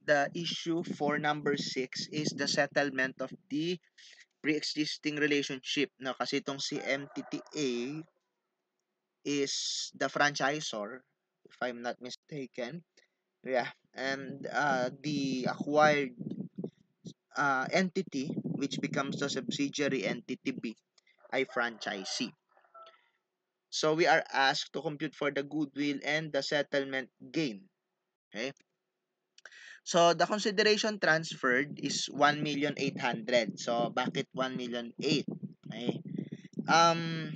the issue for number 6 is the settlement of the pre-existing relationship. No, kasi itong si MTTA is the franchisor, if I'm not mistaken. Yeah, and the acquired entity, which becomes the subsidiary entity B, ay franchisee. So we are asked to compute for the goodwill and the settlement gain. Okay? So the consideration transferred is 1,800,000. So bakit 1,800,000? Okay? Um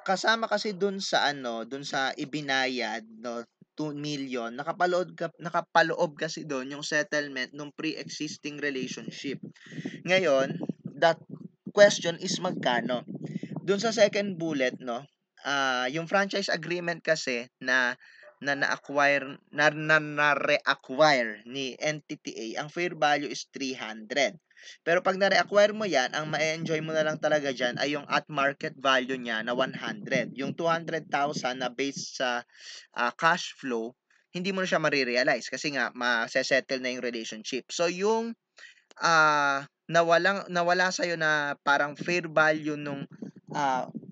Kasama kasi dun sa dun sa ibinayad, no, 2,000,000, nakapaloob kasi dun yung settlement ng pre-existing relationship. Ngayon, that question is magkano? Dun sa second bullet, no, yung franchise agreement kasi na reacquire ni Entity A, ang fair value is 300. Pero pag na-reacquire mo yan, ang ma-enjoy mo na lang talaga dyan ay yung at market value niya na 100. Yung 200,000 na based sa cash flow, hindi mo na siya marirealize kasi nga ma-settle na yung relationship. So yung nawala sa'yo na parang fair value nung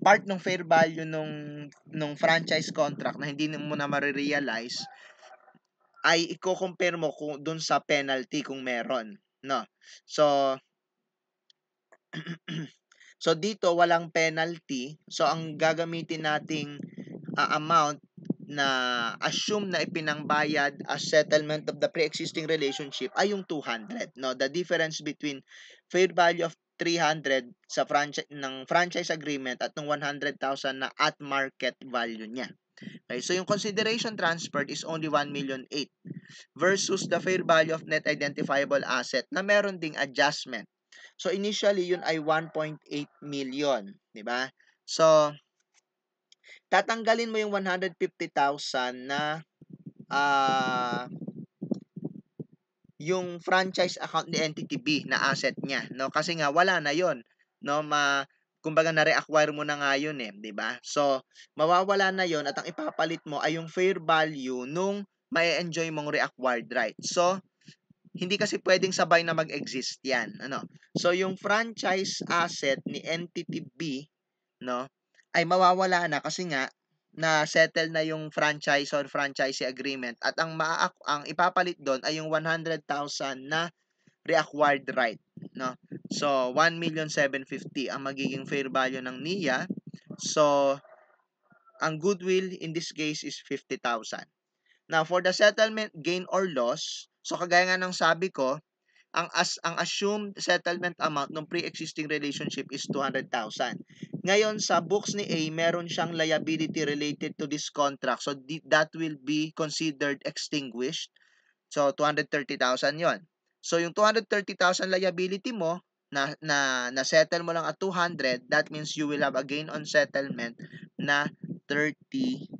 part ng fair value nung franchise contract na hindi mo na marirealize ay i-compare mo kung dun sa penalty kung meron, no? So so dito walang penalty. So ang gagamitin nating amount na assume na ipinangbayad as settlement of the pre-existing relationship ay yung 200, no? The difference between fair value of 300 sa franchise agreement at ng 100,000 na at market value niya. Okay, so yung consideration transferred is only 1,800,000 versus the fair value of net identifiable asset na meron ding adjustment. So initially yun ay 1.8 million, di ba? So tatanggalin mo yung 150,000 na yung franchise account ni Entity B na asset niya, no? Kasi nga wala na 'yon, no? Kumbaga na-reacquire mo na nga 'yun eh, 'di ba? So mawawala na 'yon at ang ipapalit mo ay yung fair value nung ma-enjoy mong reacquired right. So hindi kasi pwedeng sabay na mag-exist 'yan, ano? So yung franchise asset ni Entity B, no, ay mawawala na kasi nga na settle na yung franchise or franchisee agreement at ang ipapalit doon ay yung 100,000 na reacquired right, no. So 1,750,000 ang magiging fair value ng NIA. So ang goodwill in this case is 50,000. Now for the settlement gain or loss, so kagaya nga ng sabi ko, ang assumed settlement amount ng pre-existing relationship is 200,000. Ngayon sa books ni A, meron siyang liability related to this contract. So that will be considered extinguished. So 230,000 'yon. So yung 230,000 liability mo na settle mo lang at 200, that means you will have a gain on settlement na 30,000.